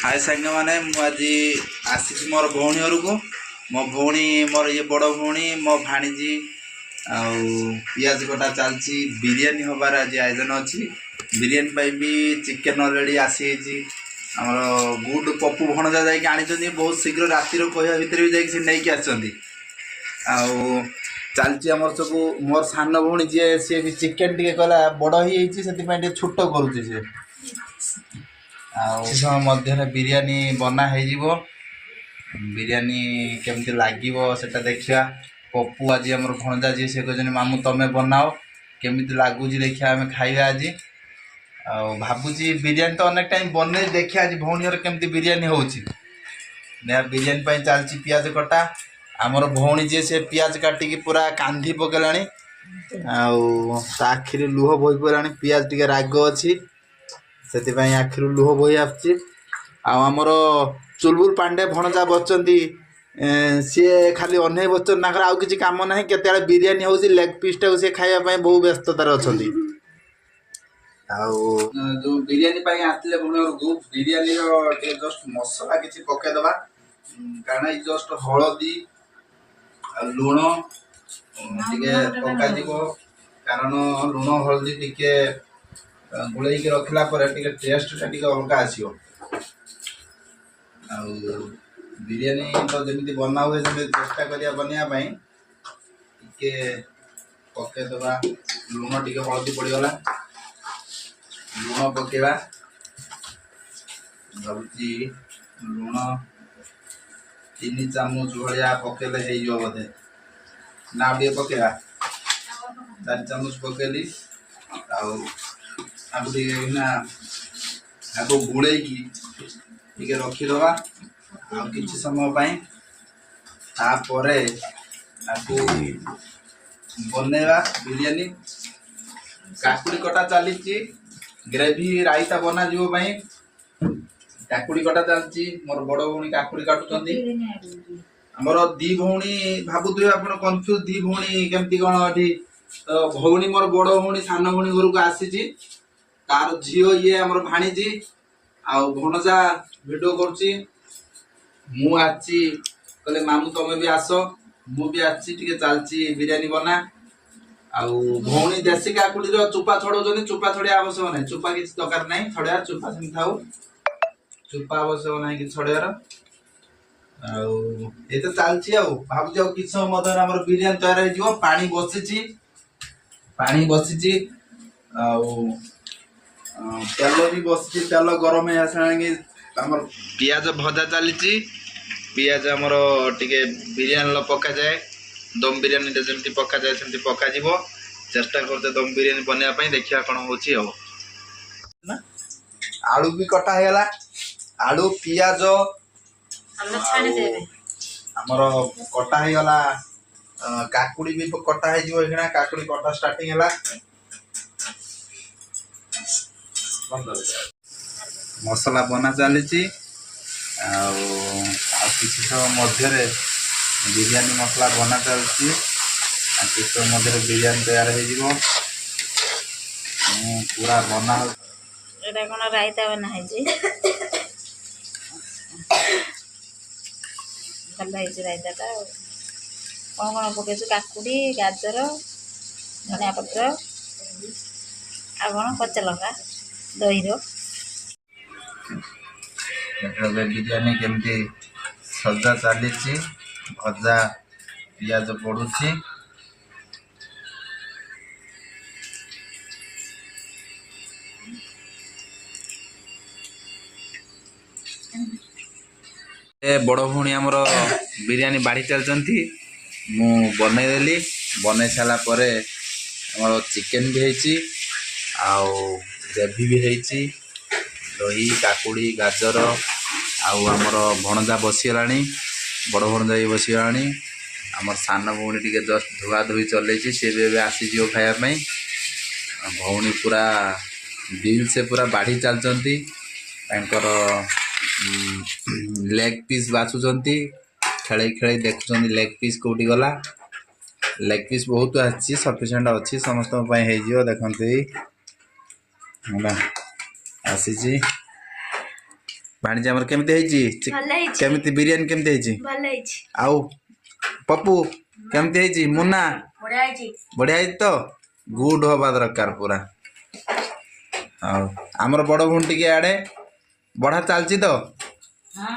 हाय सांग मैंने आज आसी मोर भौणी घर को मो भौणी मोर ये बड़ भौणी मो भाणीजी पियाज कटा चलती बिरियानी हबार आज आयोजन अच्छी बिरियानी भी चिकेन अलरेडी आसी आमर गुड पप्पू भणजा जाकि आनी बहुत शीघ्र रातिर कहवा भितर भी जाकि नहीं आसती चलती आमर सब मोर सान भौणी जी सी भी चिकेन टे कहला बड़ ही छोट करुचे सी समय मध्य बिरियानी बना हो बिरियानी केमती लगे सेटा देखा पप्पू आज आम भणजा जी से कहते मामू तमें बनाओ केमी लगुच देखा आम खाଇବା आज भावुची बिरियानी तो अनेक टाइम बन देखा आज भौणी केमती बिरियानी हो बिरियानी चलती पियाज कटा आमर भौणी जी से पियाज काटिकी पूरा कांधी पकेला आखिरी लुह बोही पड़ा पियाज टे राग अच्छी से आखिर लुह बोही आमर चुलबुल पांडे भणजा बचती सी खाली अन्न बचन आउ कि कम ना के बिरियानी हो लेग पीस टा सी खावाई बहुत व्यस्ततार अच्छा जो बिरियानी आसते भौणी को बिरियानी जस्ट मसला किसी पकईदबा कारण जस्ट हलदी लुण टे पक कारण लुण हलदी टिके गुले रखला टेस्ट टा अलग आसो बिरियानी तो जमी बना हुए चेष्टा करिया बनवाई टे पकईदबा लुण टे हलदी पड़गला लुण पकेबा भावी लुण 3 चामच भाया पकेले हो बोधे ना टे पकेबा 4 चामच पकेली आपको गुड़े टे रखीदबा किसी समय तापर आपको बनवा बिरियानी काकुड़ी कटा चली ग्रेवी रायता बना काकुड़ी कटा चलती मोर बड़ भौणी काकुड़ी काटुंट आमर दी भौणी भावुए आप कन्फ्यूज दी भौणी केमती कौन ये तो भौणी मोर बड़ भौणी सान भौणी घर को आसी तार झील ये आम भाणीजी भणजा भिडियो करुच्ची कहले मामू तमें भी आस मुझे आसी चलती बिरियानी बना भौणी देसी काकुड़ी चुपा छड़ा चुपा छड़िया आवश्यक ना चुपा किसी दरकार ना छड़िया चुपा से था चुपा आवश्यक ना कि छड़ियार ये तो चलती भावुँ कि समय मध्य बिरियानी तैयार हो पानी बसी तेल भी बसी तेल गरम हो आसमार पियाज भजा चली पियाज आमर टे बिरियानी पका जाए दम बिरियानी जमी पका जाए सेमती पका चेष्टा करते दम बिरियानी बनवाई देखा कौन हो आलू भी कटा होगा आलू पियाज आमर कटा होगा काकुड़ी भी कटा हो काकुड़ी कटा स्टार्टिंग है मसला बना चली किसी समय मध्य बिरियानी मसला बना चलती किसी समय मध्य बिरियानी तैयार हो पूरा बना कौन रायता बना है भल रायता कौन कौन पकई काकुड़ी गाजर धनिया पत्र आ कौन कच्चा लंका दही बिरियानी केमती सजा चली भजा पियाज पड़ुची बड़ भौणी आमर बिरियानी बाढ़ी चलती मु बनईदेली बनई सारापर आमर चिकेन भी होती ग्रेवी भी होती दही काकुड़ी गाजर आमर भणजा बसीगला बड़ भणजा भी बसीगला आमर सान भौणी टे जस्ट धुआ धुई चलती सी भी आसीज खायापाई भौणी पूरा दिल से पूरा बाढ़ी चलती लेग पीस बाछुंट खेल खेल देखुं लेग पीस कौटी गला लेग पीस बहुत आसी सफिसीयंट अच्छी समस्त देखते आसी भाणीजी आमर केमती ହେଇଛି ଭଲ ହେଇଛି କେମିତି ବିରିୟାନୀ କେମିତି ହେଇଛି ଭଲ ହେଇଛି ଆଉ ପପୁ କେମିତି ହେଇଛି ମୁନା ବଢିଆ ହେଇଛି ବଢିଆ ହେଇଛି ତ ଗୁଡ୍ ହବା ଦରକାର ପୁରା ଆଉ ଆମର ବଡ ଭଉଣୀ ଟିକେ ଆଡେ ବଢା ଚାଲିଛି ତ ହଁ